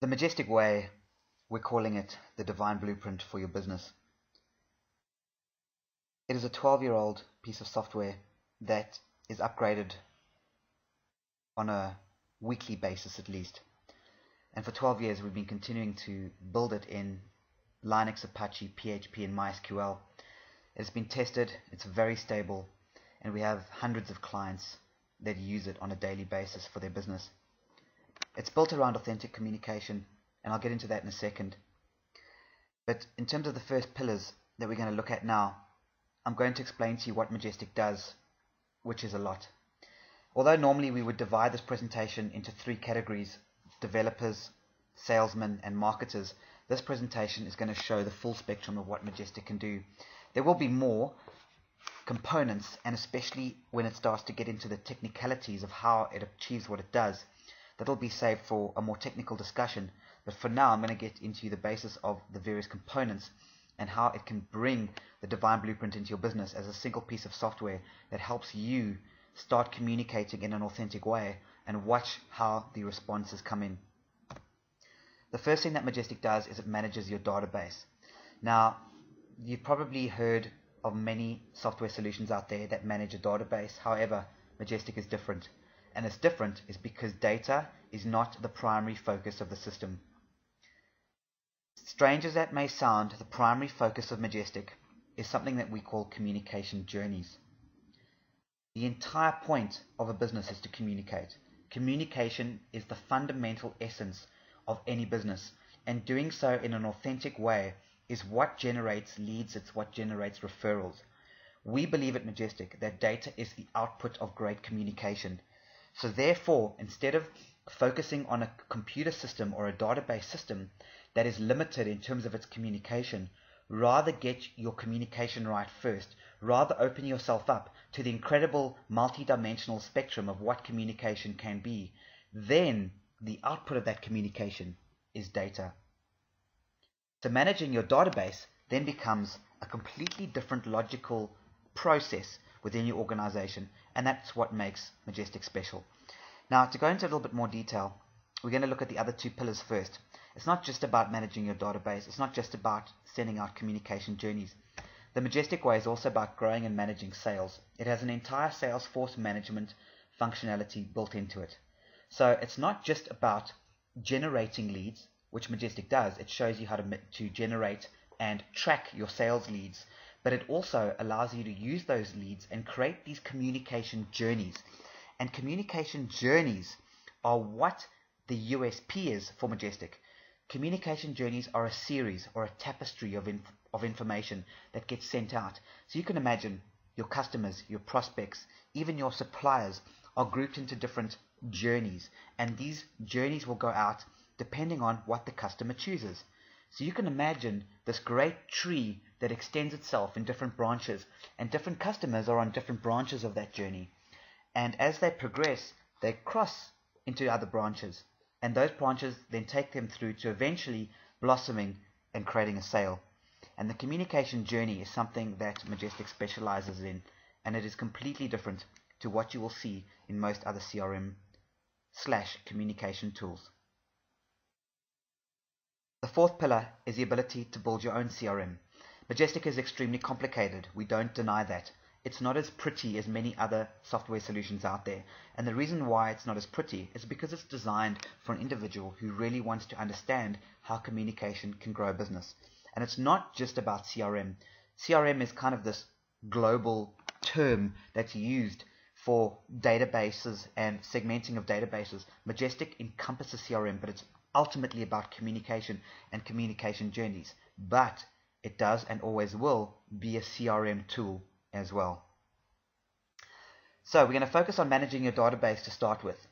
The Majestic Way, we're calling it the divine blueprint for your business. It is a 12-year-old piece of software that is upgraded on a weekly basis at least. And for 12 years we've been continuing to build it in Linux, Apache, PHP and MySQL. It's been tested, it's very stable, and we have hundreds of clients that use it on a daily basis for their business. It's built around authentic communication, and I'll get into that in a second. But in terms of the first pillars that we're going to look at now, I'm going to explain to you what Majestic does, which is a lot. Although normally we would divide this presentation into three categories: developers, salesmen and marketers, this presentation is going to show the full spectrum of what Majestic can do. There will be more components, and especially when it starts to get into the technicalities of how it achieves what it does, that'll be saved for a more technical discussion. But for now, I'm going to get into the basis of the various components and how it can bring the divine blueprint into your business as a single piece of software that helps you start communicating in an authentic way and watch how the responses come in. The first thing that Majestic does is it manages your database. Now, you've probably heard of many software solutions out there that manage a database. However, Majestic is different. And it's different is because data is not the primary focus of the system. Strange as that may sound, the primary focus of Majestic is something that we call communication journeys. The entire point of a business is to communicate. Communication is the fundamental essence of any business, and doing so in an authentic way is what generates leads, it's what generates referrals. We believe at Majestic that data is the output of great communication. So therefore, instead of focusing on a computer system or a database system that is limited in terms of its communication, rather get your communication right first. Rather open yourself up to the incredible multi-dimensional spectrum of what communication can be. Then the output of that communication is data. So managing your database then becomes a completely different logical process within your organization, and that's what makes Majestic special. Now, to go into a little bit more detail, we're going to look at the other two pillars first. It's not just about managing your database, it's not just about sending out communication journeys. The Majestic Way is also about growing and managing sales. It has an entire Salesforce management functionality built into it. So it's not just about generating leads, which Majestic does. It shows you how to generate and track your sales leads, but it also allows you to use those leads and create these communication journeys. And communication journeys are what the USP is for Majestic. Communication journeys are a series or a tapestry of information that gets sent out. So you can imagine your customers, your prospects, even your suppliers are grouped into different journeys, and these journeys will go out depending on what the customer chooses. So you can imagine this great tree that extends itself in different branches, and different customers are on different branches of that journey. And as they progress, they cross into other branches, and those branches then take them through to eventually blossoming and creating a sale. And the communication journey is something that Majestic specializes in, and it is completely different to what you will see in most other CRM/communication tools. The fourth pillar is the ability to build your own CRM. Majestic is extremely complicated, we don't deny that. It's not as pretty as many other software solutions out there, and the reason why it's not as pretty is because it's designed for an individual who really wants to understand how communication can grow a business. And it's not just about CRM. CRM is kind of this global term that's used for databases and segmenting of databases. Majestic encompasses CRM, but it's ultimately about communication and communication journeys. But it does and always will be a CRM tool as well. So we're going to focus on managing your database to start with.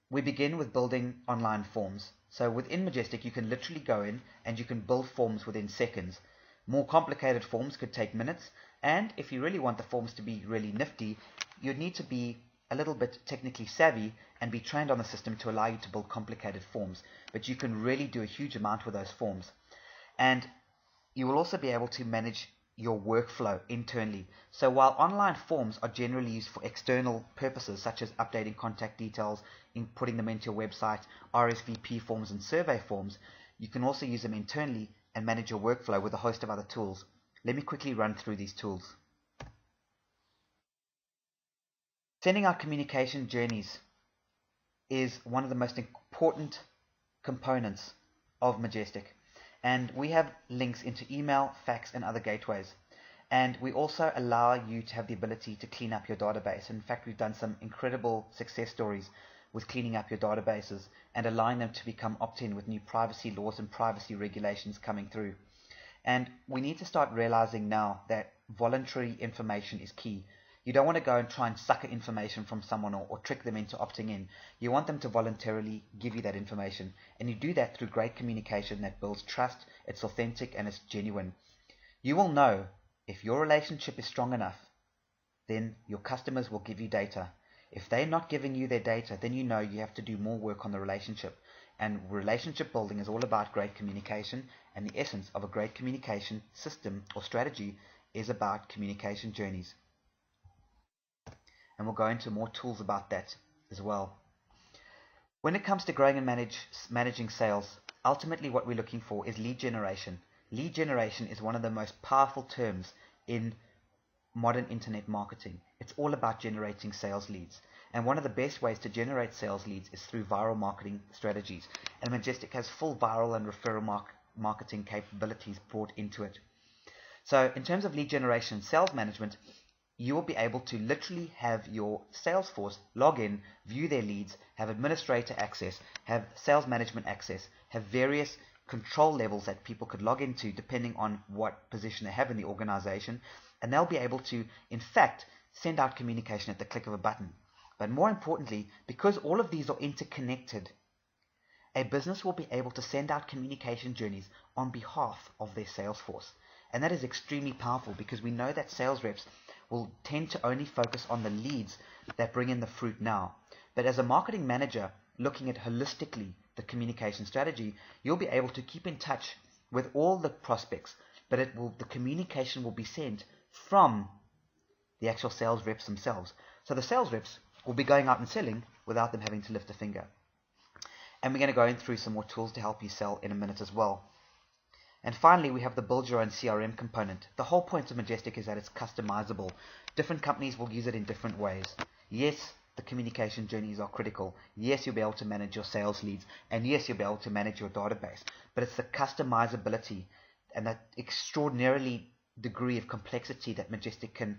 We begin with building online forms. So within Majestic, you can literally go in and you can build forms within seconds. More complicated forms could take minutes, and if you really want the forms to be really nifty, you'd need to be a little bit technically savvy and be trained on the system to allow you to build complicated forms. But you can really do a huge amount with those forms. And you will also be able to manage your workflow internally. So while online forms are generally used for external purposes, such as updating contact details, putting them into your website, RSVP forms and survey forms, you can also use them internally and manage your workflow with a host of other tools. Let me quickly run through these tools. Sending out communication journeys is one of the most important components of Majestic. And we have links into email, fax, and other gateways. And we also allow you to have the ability to clean up your database. In fact, we've done some incredible success stories with cleaning up your databases and allowing them to become opt-in with new privacy laws and privacy regulations coming through. And we need to start realizing now that voluntary information is key. You don't want to go and try and sucker information from someone or trick them into opting in. You want them to voluntarily give you that information. And you do that through great communication that builds trust, it's authentic, and it's genuine. You will know if your relationship is strong enough, then your customers will give you data. If they're not giving you their data, then you know you have to do more work on the relationship. And relationship building is all about great communication, and the essence of a great communication system or strategy is about communication journeys. And we'll go into more tools about that as well. When it comes to growing and managing sales, ultimately what we're looking for is lead generation. Lead generation is one of the most powerful terms in modern internet marketing. It's all about generating sales leads. And one of the best ways to generate sales leads is through viral marketing strategies. And Majestic has full viral and referral marketing capabilities brought into it. So in terms of lead generation, sales management, you will be able to literally have your Salesforce log in, view their leads, have administrator access, have sales management access, have various control levels that people could log into depending on what position they have in the organization, and they'll be able to, in fact, send out communication at the click of a button. But more importantly, because all of these are interconnected, a business will be able to send out communication journeys on behalf of their Salesforce. And that is extremely powerful because we know that sales reps will tend to only focus on the leads that bring in the fruit now. But as a marketing manager looking at holistically the communication strategy, you'll be able to keep in touch with all the prospects, but the communication will be sent from the actual sales reps themselves. So the sales reps will be going out and selling without them having to lift a finger. And we're going to go in through some more tools to help you sell in a minute as well. And finally, we have the build your own CRM component. The whole point of Majestic is that it's customizable. Different companies will use it in different ways. Yes, the communication journeys are critical. Yes, you'll be able to manage your sales leads. And yes, you'll be able to manage your database. But it's the customizability and that extraordinarily degree of complexity that Majestic can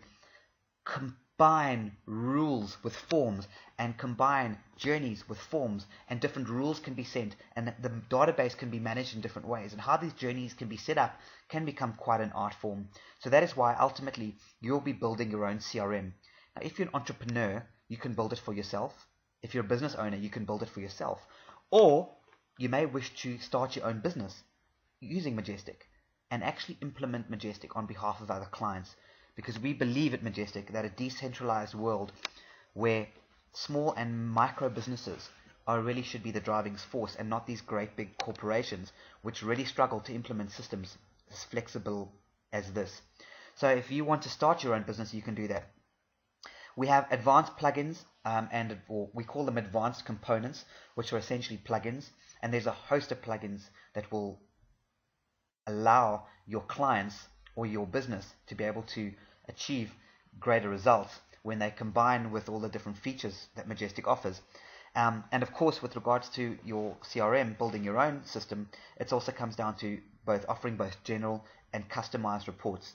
combine rules with forms and combine journeys with forms, and different rules can be sent, and the database can be managed in different ways, and how these journeys can be set up can become quite an art form. So that is why ultimately you'll be building your own CRM. Now, if you're an entrepreneur, you can build it for yourself. If you're a business owner, you can build it for yourself. Or you may wish to start your own business using Majestic and actually implement Majestic on behalf of other clients. Because we believe at Majestic that a decentralized world where small and micro businesses really should be the driving force, and not these great big corporations which really struggle to implement systems as flexible as this. So if you want to start your own business, you can do that. We have advanced plugins, or we call them advanced components, which are essentially plugins. And there's a host of plugins that will allow your clients or your business to be able to achieve greater results when they combine with all the different features that Majestic offers. And of course, with regards to your CRM, building your own system, it also comes down to offering both general and customized reports.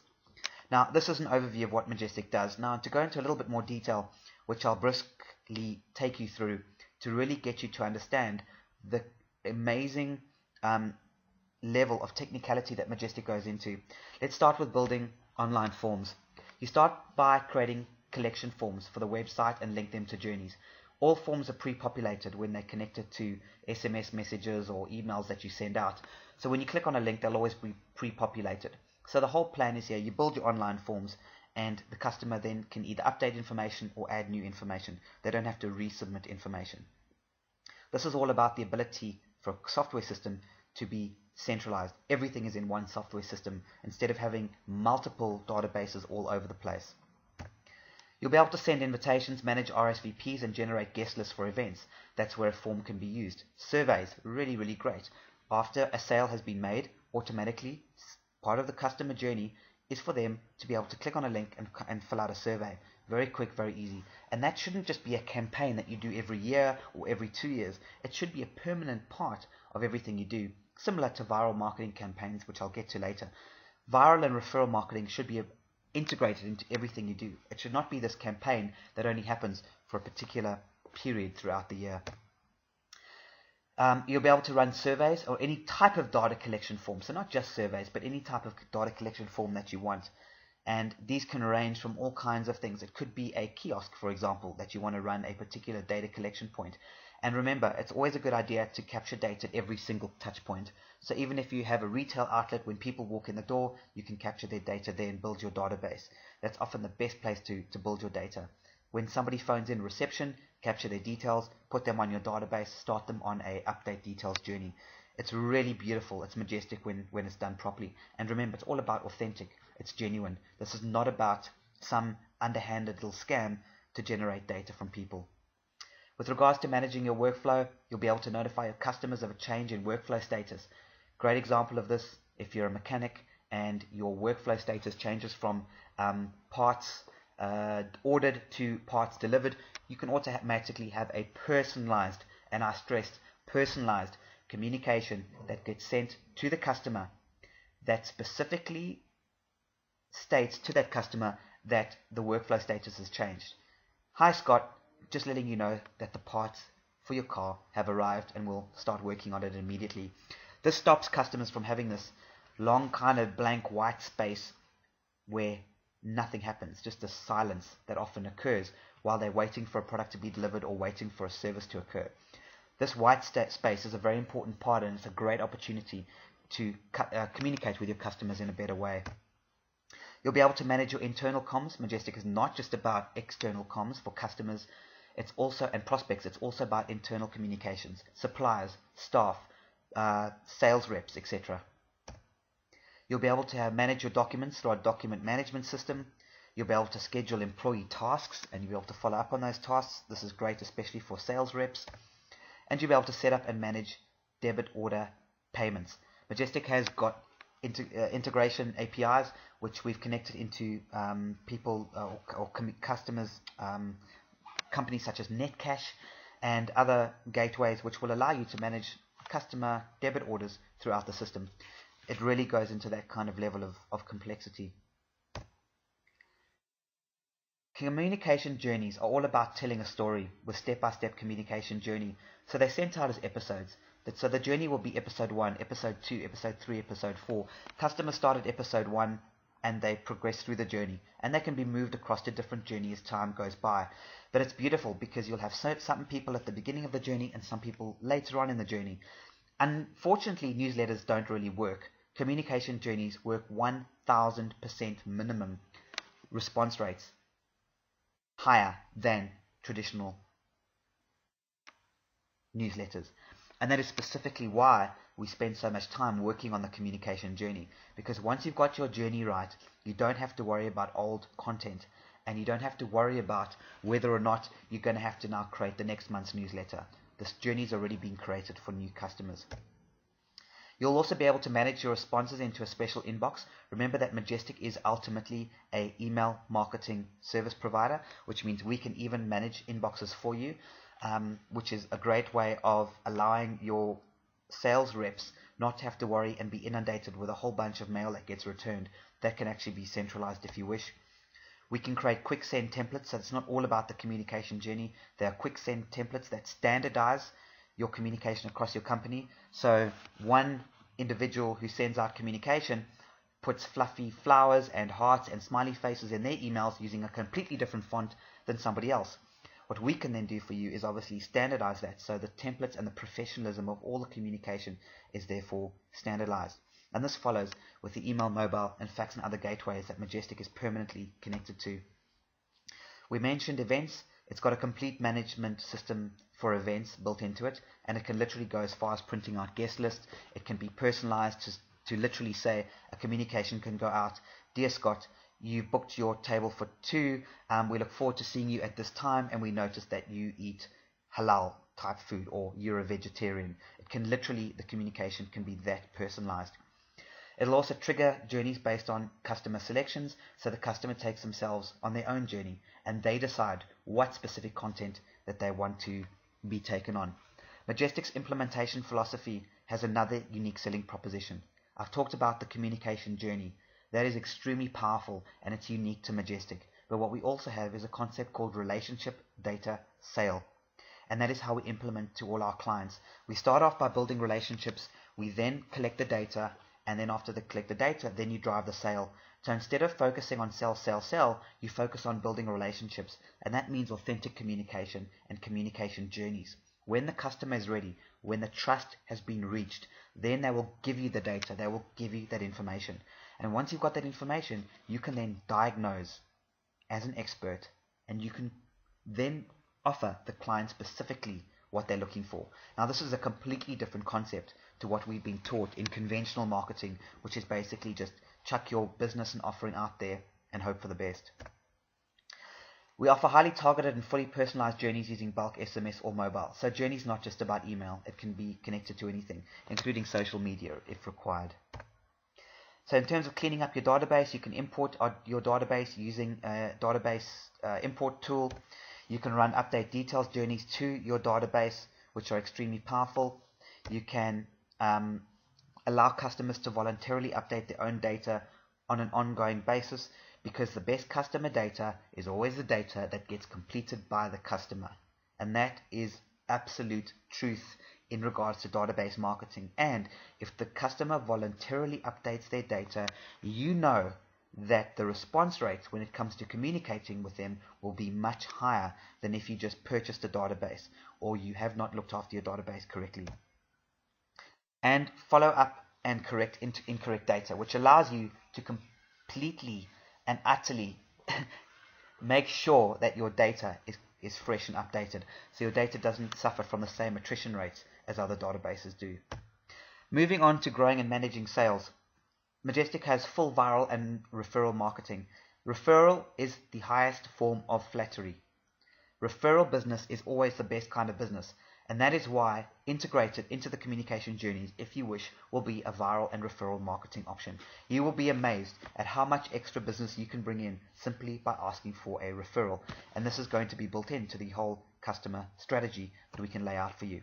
Now, this is an overview of what Majestic does. Now, to go into a little bit more detail, which I'll briskly take you through to really get you to understand the amazing level of technicality that Majestic goes into. Let's start with building online forms. You start by creating collection forms for the website and link them to journeys. All forms are pre-populated when they're connected to SMS messages or emails that you send out. So when you click on a link, they'll always be pre-populated. So the whole plan is here, you build your online forms and the customer then can either update information or add new information. They don't have to resubmit information. This is all about the ability for a software system to be centralized. Everything is in one software system instead of having multiple databases all over the place. You'll be able to send invitations, manage RSVPs, and generate guest lists for events. That's where a form can be used. Surveys, really, really great. After a sale has been made, automatically, part of the customer journey is for them to be able to click on a link and fill out a survey. Very quick, very easy. And that shouldn't just be a campaign that you do every year or every 2 years. It should be a permanent part of everything you do, similar to viral marketing campaigns, which I'll get to later. Viral and referral marketing should be integrated into everything you do. It should not be this campaign that only happens for a particular period throughout the year. You'll be able to run surveys or any type of data collection form. So not just surveys, but any type of data collection form that you want. And these can range from all kinds of things. It could be a kiosk, for example, that you want to run a particular data collection point. And remember, it's always a good idea to capture data at every single touch point. So even if you have a retail outlet, when people walk in the door, you can capture their data there and build your database. That's often the best place to build your data. When somebody phones in reception, capture their details, put them on your database, start them on a update details journey. It's really beautiful. It's majestic when it's done properly. And remember, it's all about authentic. It's genuine. This is not about some underhanded little scam to generate data from people. With regards to managing your workflow, you'll be able to notify your customers of a change in workflow status. Great example of this, if you're a mechanic and your workflow status changes from parts ordered to parts delivered, you can automatically have a personalized, and I stressed personalized, communication that gets sent to the customer that specifically states to that customer that the workflow status has changed. Hi Scott, just letting you know that the parts for your car have arrived and we'll start working on it immediately. This stops customers from having this long kind of blank white space where nothing happens, just a silence that often occurs while they're waiting for a product to be delivered or waiting for a service to occur. This white space is a very important part, and it's a great opportunity to communicate with your customers in a better way. You'll be able to manage your internal comms. Majestic is not just about external comms for customers, it's also and prospects. It's also about internal communications, suppliers, staff, sales reps, etc. You'll be able to manage your documents through our document management system. You'll be able to schedule employee tasks, and you'll be able to follow up on those tasks. This is great, especially for sales reps. And you'll be able to set up and manage debit order payments. Majestic has got integration APIs, which we've connected into people or customers, companies such as Netcash and other gateways, which will allow you to manage customer debit orders throughout the system. It really goes into that kind of level of complexity. Communication journeys are all about telling a story with step-by-step communication journey. So they're sent out as episodes. So the journey will be episode 1, episode 2, episode 3, episode 4. Customers start at episode 1 and they progress through the journey. And they can be moved across to different journeys as time goes by. But it's beautiful because you'll have some people at the beginning of the journey and some people later on in the journey. Unfortunately, newsletters don't really work. Communication journeys work 1000% minimum response rates, higher than traditional newsletters. And that is specifically why we spend so much time working on the communication journey. Because once you've got your journey right, you don't have to worry about old content, and you don't have to worry about whether or not you're going to have to now create the next month's newsletter. This journey's already been created for new customers. You'll also be able to manage your responses into a special inbox. Remember that Majestic is ultimately an email marketing service provider, which means we can even manage inboxes for you, which is a great way of allowing your sales reps not to have to worry and be inundated with a whole bunch of mail that gets returned. That can actually be centralized if you wish. We can create quick send templates, so it's not all about the communication journey. There are quick send templates that standardize your communication across your company. So one individual who sends out communication puts fluffy flowers and hearts and smiley faces in their emails using a completely different font than somebody else. What we can then do for you is obviously standardize that, so the templates and the professionalism of all the communication is therefore standardized. And this follows with the email, mobile, and fax and other gateways that Majestic is permanently connected to. We mentioned events. It's got a complete management system for events built into it, and it can literally go as far as printing out guest lists. It can be personalized to literally say a communication can go out, "Dear Scott, you booked your table for 2. We look forward to seeing you at this time, and we noticed that you eat halal type food, or you're a vegetarian." It can literally, the communication can be that personalized. It'll also trigger journeys based on customer selections, so the customer takes themselves on their own journey and they decide what specific content that they want to be taken on. Majestic's implementation philosophy has another unique selling proposition. I've talked about the communication journey. That is extremely powerful and it's unique to Majestic. But what we also have is a concept called relationship data sale. And that is how we implement to all our clients. We start off by building relationships. We then collect the data. And then after they collect the data, then you drive the sale. So instead of focusing on sell, you focus on building relationships. And that means authentic communication and communication journeys. When the customer is ready, when the trust has been reached, then they will give you the data. They will give you that information. And once you've got that information, you can then diagnose as an expert. And you can then offer the client specifically what they're looking for. Now, this is a completely different concept to what we've been taught in conventional marketing, which is basically just chuck your business and offering out there and hope for the best. We offer highly targeted and fully personalized journeys using bulk SMS or mobile. So journeys not just about email. It can be connected to anything, including social media if required. So in terms of cleaning up your database, you can import your database using a database import tool. You can run update details journeys to your database, which are extremely powerful. You can allow customers to voluntarily update their own data on an ongoing basis, because the best customer data is always the data that gets completed by the customer. And that is absolute truth in regards to database marketing. And if the customer voluntarily updates their data, you know that the response rate when it comes to communicating with them will be much higher than if you just purchased a database or you have not looked after your database correctly. And follow up and correct incorrect data, which allows you to completely and utterly make sure that your data is fresh and updated, so your data doesn't suffer from the same attrition rates as other databases do. Moving on to growing and managing sales. Majestic has full viral and referral marketing. Referral is the highest form of flattery. Referral business is always the best kind of business, and that is why integrated into the communication journeys, if you wish, will be a viral and referral marketing option. You will be amazed at how much extra business you can bring in simply by asking for a referral, and this is going to be built into the whole customer strategy that we can lay out for you.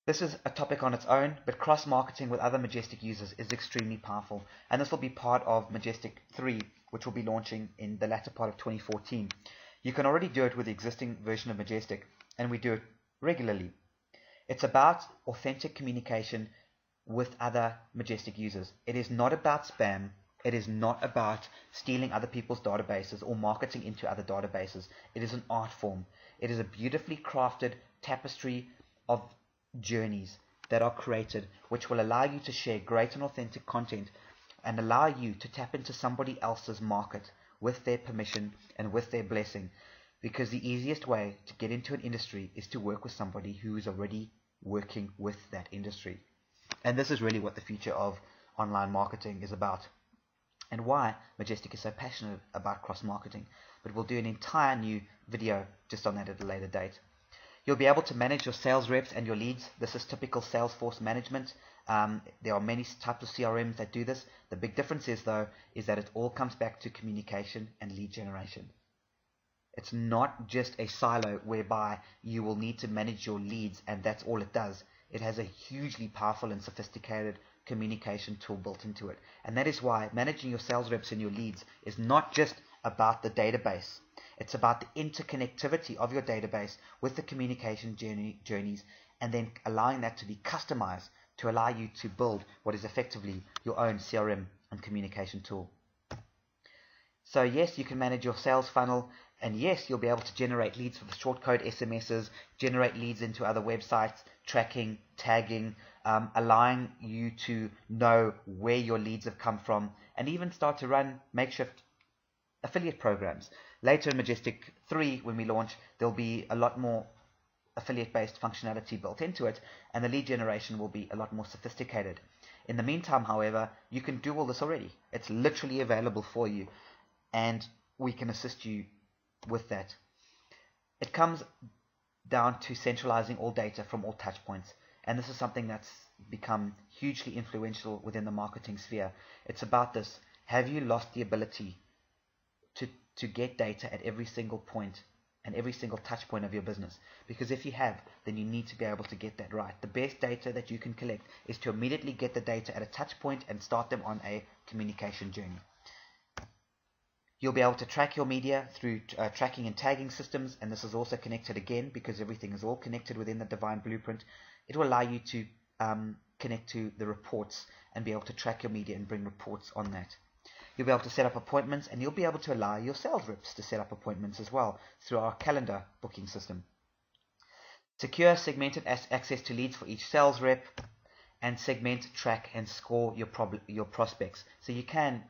This is a topic on its own, but cross-marketing with other Majestic users is extremely powerful, and this will be part of Majestic 3, which will be launching in the latter part of 2014. You can already do it with the existing version of Majestic, and we do it regularly. It's about authentic communication with other Majestic users. It is not about spam. It is not about stealing other people's databases or marketing into other databases. It is an art form. It is a beautifully crafted tapestry of journeys that are created, which will allow you to share great and authentic content and allow you to tap into somebody else's market with their permission and with their blessing. Because the easiest way to get into an industry is to work with somebody who is already working with that industry. And this is really what the future of online marketing is about, and why Majestic is so passionate about cross-marketing. But we'll do an entire new video just on that at a later date. You'll be able to manage your sales reps and your leads. This is typical Salesforce management. There are many types of CRMs that do this. The big difference is, though, is that it all comes back to communication and lead generation. It's not just a silo whereby you will need to manage your leads and that's all it does. It has a hugely powerful and sophisticated communication tool built into it. And that is why managing your sales reps and your leads is not just about the database. It's about the interconnectivity of your database with the communication journeys, and then allowing that to be customized to allow you to build what is effectively your own CRM and communication tool. So yes, you can manage your sales funnel, and yes, you'll be able to generate leads with short code SMSs, generate leads into other websites, tracking, tagging, allowing you to know where your leads have come from, and even start to run makeshift affiliate programs. Later in Majestic 3, when we launch, there'll be a lot more affiliate-based functionality built into it, and the lead generation will be a lot more sophisticated. In the meantime, however, you can do all this already. It's literally available for you, and we can assist you with that. It comes down to centralizing all data from all touch points, and this is something that's become hugely influential within the marketing sphere. It's about this. Have you lost the ability to get data at every single point and every single touch point of your business? Because if you have, then you need to be able to get that right. The best data that you can collect is to immediately get the data at a touch point and start them on a communication journey. You'll be able to track your media through tracking and tagging systems, and this is also connected again because everything is all connected within the Divine Blueprint. It will allow you to connect to the reports and be able to track your media and bring reports on that. You'll be able to set up appointments, and you'll be able to allow your sales reps to set up appointments as well through our calendar booking system. Secure segmented access to leads for each sales rep, and segment, track, and score your prospects. So you can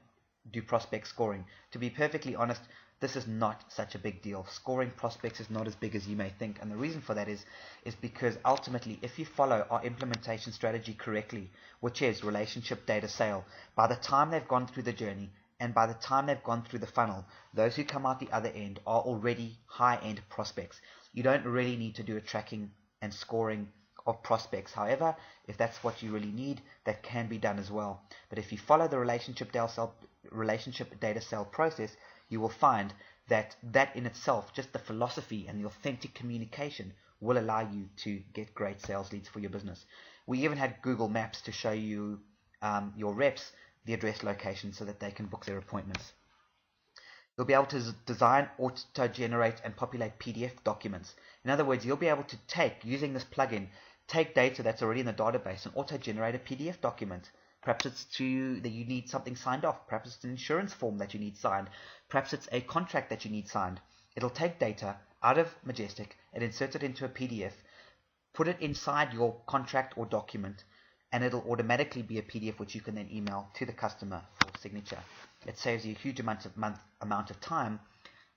do prospect scoring. To be perfectly honest, this is not such a big deal. Scoring prospects is not as big as you may think, and the reason for that is because ultimately, if you follow our implementation strategy correctly, which is relationship data sale, by the time they've gone through the journey and by the time they've gone through the funnel, those who come out the other end are already high-end prospects. You don't really need to do a tracking and scoring of prospects. However, if that's what you really need, that can be done as well. But if you follow the relationship data sale process, you will find that in itself, just the philosophy and the authentic communication, will allow you to get great sales leads for your business. We even had Google Maps to show you your reps the address location so that they can book their appointments. You'll be able to design, auto-generate, and populate PDF documents. In other words, you'll be able to using this plugin, take data that's already in the database and auto-generate a PDF document. Perhaps it's that you need something signed off. Perhaps it's an insurance form that you need signed. Perhaps it's a contract that you need signed. It'll take data out of Majestic and insert it into a PDF, put it inside your contract or document, and it'll automatically be a PDF which you can then email to the customer for signature. It saves you a huge amount of time,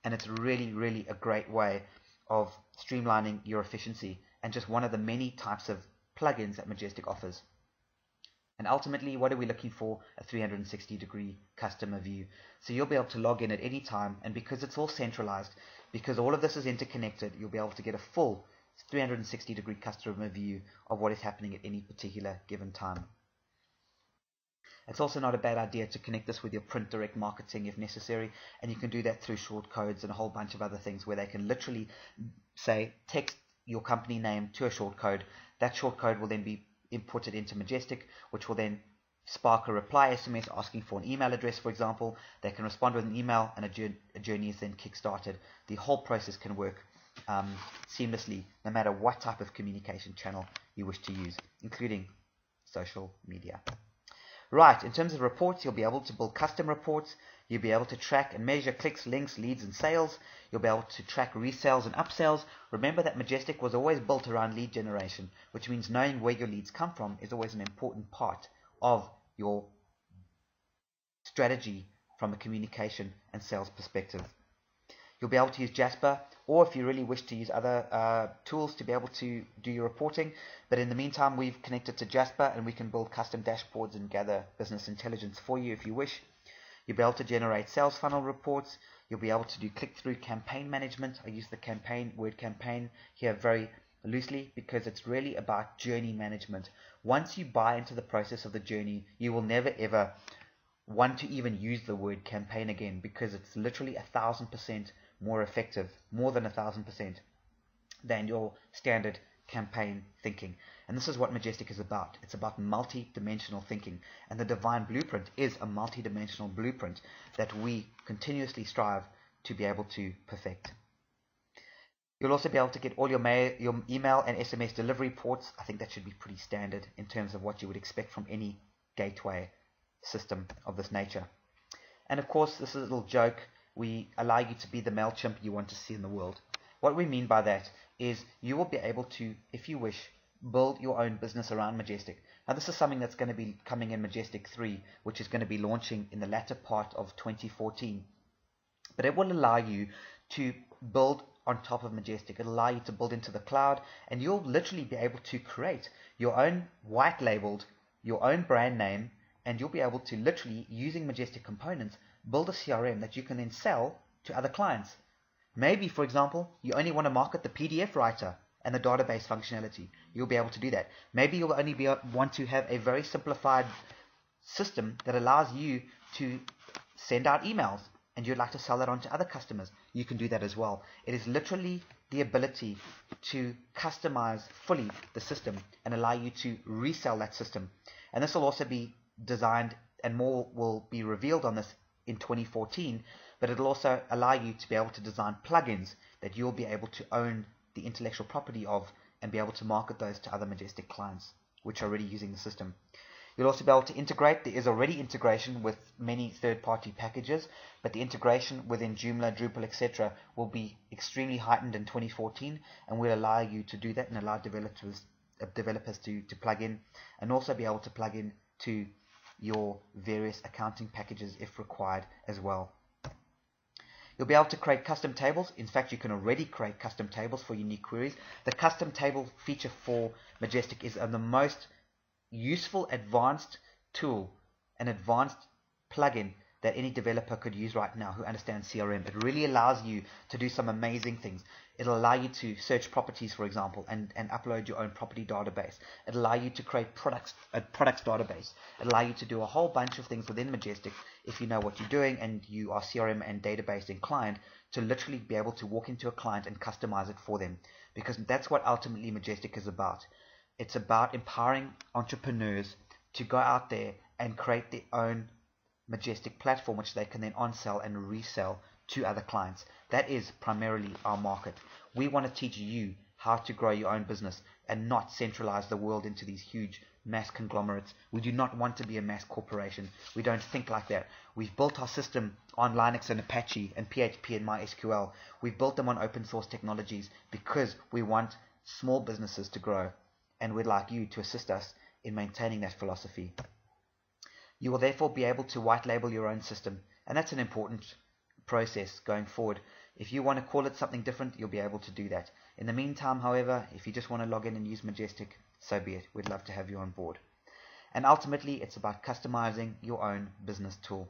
and it's really, really a great way of streamlining your efficiency, and just one of the many types of plugins that Majestic offers. And ultimately, what are we looking for? A 360-degree customer view. So you'll be able to log in at any time, and because it's all centralized, because all of this is interconnected, you'll be able to get a full 360-degree customer view of what is happening at any particular given time. It's also not a bad idea to connect this with your print direct marketing if necessary, and you can do that through short codes and a whole bunch of other things where they can literally say text your company name to a short code. That short code will then be inputted into Majestic, which will then spark a reply SMS asking for an email address, for example. They can respond with an email, and a journey is then kick-started. The whole process can work seamlessly no matter what type of communication channel you wish to use, including social media. Right, in terms of reports, you'll be able to build custom reports. You'll be able to track and measure clicks, links, leads, and sales. You'll be able to track resales and upsells. Remember that Majestic was always built around lead generation, which means knowing where your leads come from is always an important part of your strategy from a communication and sales perspective. You'll be able to use Jasper, or if you really wish to use other tools to be able to do your reporting. But in the meantime, we've connected to Jasper, and we can build custom dashboards and gather business intelligence for you if you wish. You'll be able to generate sales funnel reports. You'll be able to do click-through campaign management. I use the word campaign here very loosely because it's really about journey management. Once you buy into the process of the journey, you will never ever want to even use the word campaign again, because it's literally 1,000% more effective, more than 1,000%, than your standard campaign thinking. And this is what Majestic is about. It's about multi-dimensional thinking, and the Divine Blueprint is a multi-dimensional blueprint that we continuously strive to be able to perfect. You'll also be able to get all your email and SMS delivery ports. I think that should be pretty standard in terms of what you would expect from any gateway system of this nature. And of course, this is a little joke. We allow you to be the MailChimp you want to see in the world. What we mean by that is you will be able to, if you wish, build your own business around Majestic. Now, this is something that's going to be coming in Majestic 3, which is going to be launching in the latter part of 2014. But it will allow you to build on top of Majestic. It'll allow you to build into the cloud, and you'll literally be able to create your own white labeled, your own brand name, and you'll be able to literally, using Majestic components, build a CRM that you can then sell to other clients. Maybe, for example, you only want to market the PDF writer and the database functionality. You'll be able to do that. Maybe you'll only want to have a very simplified system that allows you to send out emails, and you'd like to sell that on to other customers. You can do that as well. It is literally the ability to customize fully the system and allow you to resell that system. And this will also be designed, and more will be revealed on this in 2014, but it'll also allow you to be able to design plugins that you'll be able to own the intellectual property of and be able to market those to other Majestic clients which are already using the system. You'll also be able to integrate. There is already integration with many third-party packages, but the integration within Joomla, Drupal, etc. will be extremely heightened in 2014, and will allow you to do that and allow developers to plug in, and also be able to plug in to your various accounting packages if required as well. You'll be able to create custom tables. In fact, you can already create custom tables for unique queries. The custom table feature for Majestic is the most useful advanced tool, an advanced plugin that any developer could use right now who understands CRM. It really allows you to do some amazing things. It'll allow you to search properties, for example, and upload your own property database. It'll allow you to create a products database. It'll allow you to do a whole bunch of things within Majestic if you know what you're doing and you are CRM and database inclined, to literally be able to walk into a client and customize it for them, because that's what ultimately Majestic is about. It's about empowering entrepreneurs to go out there and create their own Majestic platform, which they can then on-sell and resell to other clients. That is primarily our market. We want to teach you how to grow your own business and not centralize the world into these huge mass conglomerates. We do not want to be a mass corporation. We don't think like that. We've built our system on Linux and Apache and PHP and MySQL. We've built them on open source technologies because we want small businesses to grow, and we'd like you to assist us in maintaining that philosophy. You will therefore be able to white label your own system, and that's an important process going forward. If you want to call it something different, you'll be able to do that. In the meantime, however, if you just want to log in and use Majestic, so be it. We'd love to have you on board. And ultimately, it's about customizing your own business tool.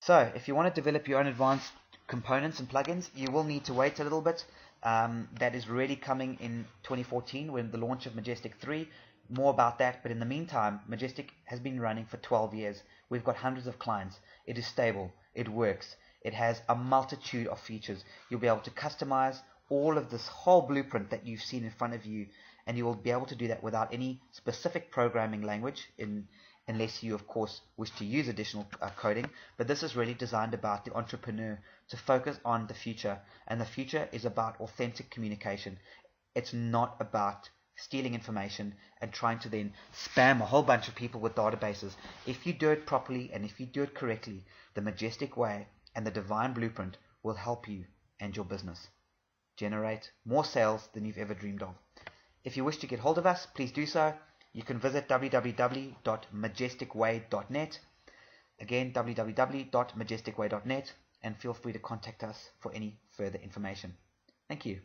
So, if you want to develop your own advanced components and plugins, you will need to wait a little bit. That is really coming in 2014 when the launch of Majestic 3. More about that, but in the meantime, Majestic has been running for 12 years. We've got hundreds of clients. It is stable. It works. It has a multitude of features. You'll be able to customize all of this whole blueprint that you've seen in front of you, and you will be able to do that without any specific programming language, unless you, of course, wish to use additional coding. But this is really designed about the entrepreneur to focus on the future, and the future is about authentic communication. It's not about stealing information and trying to then spam a whole bunch of people with databases. If you do it properly and if you do it correctly, the Majestic way and the divine blueprint will help you and your business generate more sales than you've ever dreamed of. If you wish to get hold of us, please do so. You can visit www.majesticway.net. Again, www.majesticway.net, and feel free to contact us for any further information. Thank you.